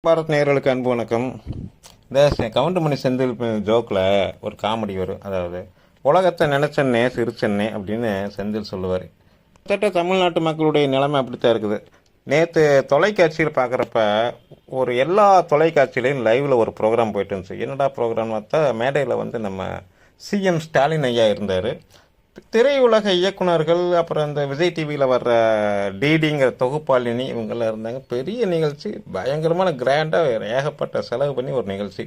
பாரத் நேயர்களுக்கு அன்பு வணக்கம். இந்த கவுண்டமணி செந்தில் ஜோக்கில் ஒரு காமெடி வரும். அதாவது உலகத்தை நினைச்சன்னே சிரிச்சன்னே அப்படின்னு செந்தில் சொல்லுவார். கிட்டத்தட்ட தமிழ்நாட்டு மக்களுடைய நிலைமை அப்படித்தான் இருக்குது. நேற்று தொலைக்காட்சியில் பார்க்குறப்ப ஒரு எல்லா தொலைக்காட்சியிலையும் லைவில் ஒரு ப்ரோக்ராம் போயிட்டு இருந்துச்சு. என்னடா ப்ரோக்ராம் பார்த்தா மேடையில் நம்ம சிஎம் ஸ்டாலின் ஐயா இருந்தார். திரையுலக இயக்குநர்கள், அப்புறம் இந்த விஜய் டிவியில் வர்ற டிடிங்கிற தொகுப்பாளினி இவங்கெல்லாம் இருந்தாங்க. பெரிய நிகழ்ச்சி, பயங்கரமான கிராண்டாக ஏகப்பட்ட செலவு பண்ணி ஒரு நிகழ்ச்சி.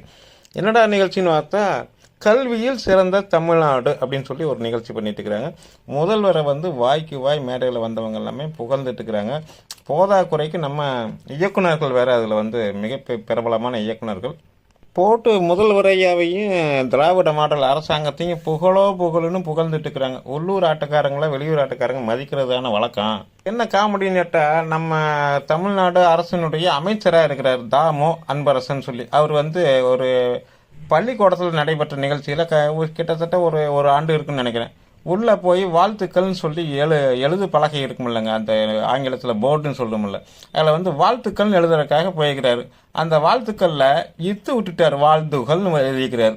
என்னடா நிகழ்ச்சின்னு பார்த்தா கல்வியில் சிறந்த தமிழ்நாடு அப்படின்னு சொல்லி ஒரு நிகழ்ச்சி பண்ணிட்டு இருக்கிறாங்க. முதல்வரை வாய்க்கு வாய் மேடையில் வந்தவங்க எல்லாமே புகழ்ந்துட்டு இருக்கிறாங்க. போதாக்குறைக்கு நம்ம இயக்குநர்கள் வேறு அதில் மிக பிரபலமான இயக்குநர்கள் போட்டு முதல்வரையாவையும் திராவிட மாடல் அரசாங்கத்தையும் புகழுன்னு புகழ்ந்துட்டு இருக்கிறாங்க. உள்ளூர் ஆட்டக்காரங்கள வெளியூர் ஆட்டக்காரங்க மதிக்கிறதான வழக்கம். என்ன காமெடின்னு கேட்டால், நம்ம தமிழ்நாடு அரசினுடைய அமைச்சராக இருக்கிறார் தாமோ அன்பரசன் சொல்லி. அவர் ஒரு பள்ளிக்கூடத்தில் நடைபெற்ற நிகழ்ச்சியில் கிட்டத்தட்ட ஒரு ஆண்டு இருக்குன்னு நினைக்கிறேன். உள்ளே போய் வாழ்த்துக்கள்னு சொல்லி எழுது பலகை இருக்குமில்லங்க, அந்த ஆங்கிலத்தில் போர்டுன்னு சொல்லுமில்ல, அதில் வாழ்த்துக்கள்னு எழுதுறதுக்காக போயிருக்கிறாரு. அந்த வாழ்த்துக்களில் இத்து விட்டுட்டார், வாழ்த்துகள்னு எழுதிக்கிறார்.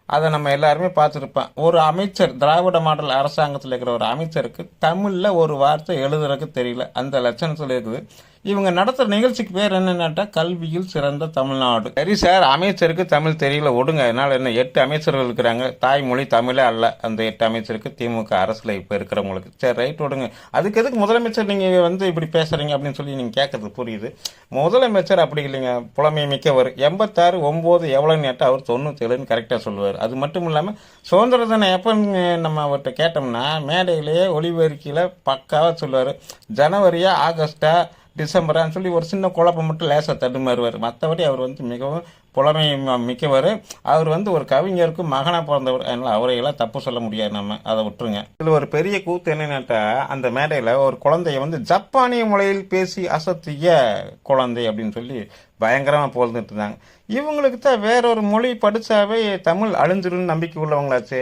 அதை நம்ம எல்லாருமே பார்த்துருப்போம். ஒரு அமைச்சர், திராவிட மாடல் அரசாங்கத்தில் இருக்கிற ஒரு அமைச்சருக்கு தமிழில் ஒரு வார்த்தை எழுதுறதுக்கு தெரியல, அந்த லட்சணத்தில் இருக்குது. இவங்க நடத்துகிற நிகழ்ச்சிக்கு பேர் என்னன்னாட்டா கல்வியில் சிறந்த தமிழ்நாடு. சரி சார், அமைச்சருக்கு தமிழ் தெரியல விடுங்க, அதனால் என்ன, 8 அமைச்சர்கள் இருக்கிறாங்க, தாய்மொழி தமிழே அல்ல அந்த 8 அமைச்சருக்கு, திமுக அரசில் இப்போ இருக்கிறவங்களுக்கு. சரி ரைட் விடுங்க, அதுக்கு எதுக்கு முதலமைச்சர் நீங்கள் இப்படி பேசுகிறீங்க அப்படின்னு சொல்லி நீங்கள் கேட்குறது புரியுது. முதலமைச்சர் அப்படி இல்லைங்க, புலமை மிக்கவர். 86 9 எவ்வளோன்னு கேட்டால் அவர் 97ன்னு கரெக்டாக சொல்லுவார். அது மட்டும் இல்லாமல் சுதந்திர தினம் எப்போ நம்ம அவர்கிட்ட கேட்டோம்னா மேடையிலேயே ஒளிபெருக்கியில் பக்காவாக சொல்லுவார். ஜனவரியா ஆகஸ்டா டிசம்பரான்னு சொல்லி ஒரு சின்ன குழப்பம் மட்டும் லேசாக தடுமாறுவார். மற்றபடி அவர் மிகவும் புலமை மிக்கவர். அவர் ஒரு கவிஞருக்கு மகனாக பிறந்தவர். அதனால் அவரையெல்லாம் தப்பு சொல்ல முடியாது, நம்ம அதை விட்டுருங்க. இதில் ஒரு பெரிய கூத்து என்னன்னாட்டா, அந்த மேடையில் ஒரு குழந்தைய ஜப்பானிய மொழியில் பேசி அசத்திய குழந்தை அப்படின்னு சொல்லி பயங்கரமாக புகழ்ந்துட்டு இருந்தாங்க. இவங்களுக்கு தான் வேறொரு மொழி படித்தாவே தமிழ் அழிஞ்சிருன்னு நம்பிக்கை உள்ளவங்களாச்சு.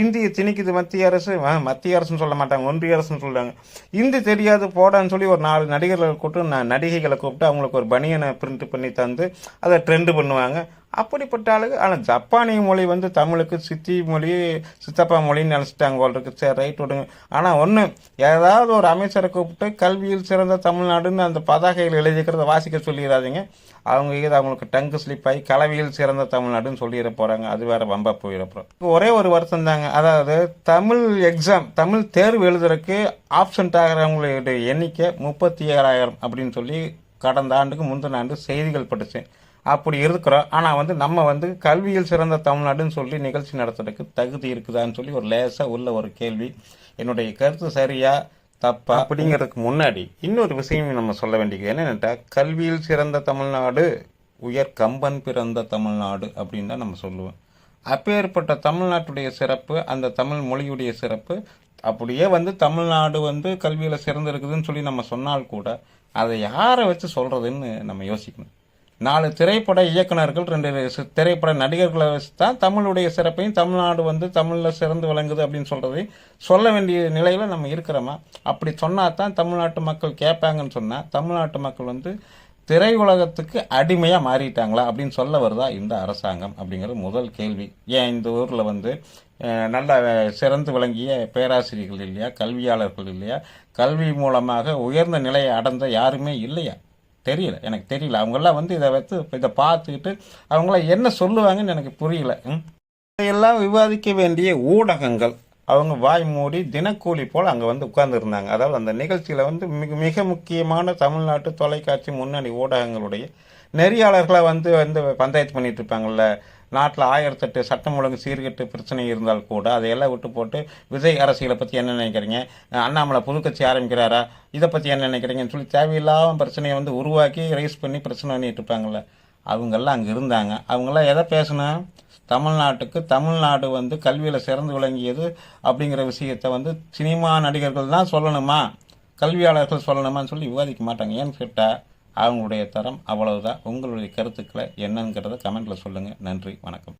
இந்தியை திணிக்குது மத்திய அரசு. மத்திய அரசுன்னு சொல்ல மாட்டாங்க, ஒன்றிய அரசுன்னு சொல்லுவாங்க. இந்தி தெரியாது போடான்னு சொல்லி ஒரு 4 நடிகர்களை கூப்பிட்டு நடிகைகளை கூப்பிட்டு அவங்களுக்கு ஒரு பனியனை பிரிண்ட் பண்ணி தந்து அதை ட்ரெண்டு பண்ணுவாங்க. அப்படிப்பட்ட ஆளுக்கு. ஆனால் ஜப்பானிய மொழி தமிழுக்கு சித்தி மொழி, சித்தப்பா மொழின்னு நினச்சிட்டாங்க போல் இருக்கு. சரி ரைட் விடுங்க. ஆனால் ஒன்று, ஏதாவது ஒரு அமைச்சரை கூப்பிட்டு கல்வியில் சிறந்த தமிழ்நாடுன்னு அந்த பதாகையில் எழுதிக்கிறத வாசிக்க சொல்லிடாதீங்க. அவங்களுக்கு டங்கு ஸ்லிப் ஆகி கலவியில் சிறந்த தமிழ்நாடுன்னு சொல்லிட போகிறாங்க. அது வேற வம்பா போயிடப்போம். ஒரே ஒரு வருத்தம் தாங்க, அதாவது தமிழ் எக்ஸாம், தமிழ் தேர்வு எழுதுறதுக்கு ஆப்சண்ட் ஆகிறவங்களுடைய எண்ணிக்கை 37,000 அப்படின்னு சொல்லி கடந்த ஆண்டுக்கு முந்தின ஆண்டு செய்திகள் படித்தேன். அப்படி இருக்கிறோம். ஆனால் நம்ம கல்வியில் சிறந்த தமிழ்நாடுன்னு சொல்லி நிகழ்ச்சி நடத்துறதுக்கு தகுதி இருக்குதான்னு சொல்லி ஒரு லேசாக உள்ள ஒரு கேள்வி. என்னுடைய கருத்து சரியா தப்பா அப்படிங்கிறதுக்கு முன்னாடி இன்னொரு விஷயம் நம்ம சொல்ல வேண்டியது என்னென்னா, கல்வியில் சிறந்த தமிழ்நாடு உயர் கம்பன் பிறந்த தமிழ்நாடு அப்படின்னு தான் நம்ம சொல்லுவோம். அப்பேற்பட்ட தமிழ்நாட்டுடைய சிறப்பு, அந்த தமிழ் மொழியுடைய சிறப்பு, அப்படியே தமிழ்நாடு கல்வியில் சிறந்து இருக்குதுன்னு சொல்லி நம்ம சொன்னால் கூட அதை யாரை வச்சு சொல்கிறதுன்னு நம்ம யோசிக்கணும். 4 திரைப்பட இயக்குநர்கள், 2 திரைப்பட நடிகர்களை வச்சு தான் தமிழுடைய சிறப்பையும் தமிழ்நாடு தமிழில் சிறந்து விளங்குது அப்படின்னு சொல்கிறதையும் சொல்ல வேண்டிய நிலையில் நம்ம இருக்கிறோமா? அப்படி சொன்னால் தான் தமிழ்நாட்டு மக்கள் கேட்பாங்கன்னு சொன்னால், தமிழ்நாட்டு மக்கள் திரையுலகத்துக்கு அடிமையாக மாறிட்டாங்களா அப்படின்னு சொல்ல வருதா இந்த அரசாங்கம் அப்படிங்கிறது முதல் கேள்வி. ஏன் இந்த ஊரில் நல்ல சிறந்து விளங்கிய பேராசிரியர்கள் இல்லையா, கல்வியாளர்கள் இல்லையா, கல்வி மூலமாக உயர்ந்த நிலையை அடைந்த யாருமே இல்லையா? தெரியல, எனக்கு தெரியல. அவங்கெல்லாம் இதை பார்த்துக்கிட்டு அவங்களாம் என்ன சொல்லுவாங்கன்னு எனக்கு புரியல. இதையெல்லாம் விவாதிக்க வேண்டிய ஊடகங்கள் அவங்க வாய் மூடி தினக்கூலி போல் அங்கே உட்கார்ந்துருந்தாங்க. அதாவது அந்த நிகழ்ச்சியில் மிக மிக முக்கியமான தமிழ்நாட்டு தொலைக்காட்சி முன்னணி ஊடகங்களுடைய நெறியாளர்களாக பஞ்சாயத்து பண்ணிட்டு இருப்பாங்கள்ல. நாட்டில் 1008 சட்டம் ஒழுங்கு சீர்கெட்டு பிரச்சனை இருந்தால் கூட அதையெல்லாம் விட்டு போட்டு விஜய் அரசியலை பற்றி என்ன நினைக்கிறீங்க, அண்ணாமலை புதுக்கட்சி ஆரம்பிக்கிறாரா, இதை பற்றி என்ன நினைக்கிறீங்கன்னு சொல்லி தேவையில்லாமல் பிரச்சனையை உருவாக்கி ரைஸ் பண்ணி பிரச்சனை பண்ணிட்டு இருப்பாங்கள்ல. அவங்கெல்லாம் அங்கே இருந்தாங்க. அவங்கெல்லாம் எதை பேசணும்? தமிழ்நாட்டுக்கு தமிழ்நாடு கல்வியில் சிறந்து விளங்கியது அப்படிங்கிற விஷயத்தை சினிமா நடிகர்கள் தான் சொல்லணுமா, கல்வியாளர்கள் சொல்லணுமான்னு சொல்லி விவாதிக்க மாட்டாங்க. ஏன்னு கேட்டால் அவங்களுடைய தரம் அவ்வளவுதான். உங்களுடைய கருத்துக்களை என்னங்கிறத கமெண்ட்டில் சொல்லுங்கள். நன்றி, வணக்கம்.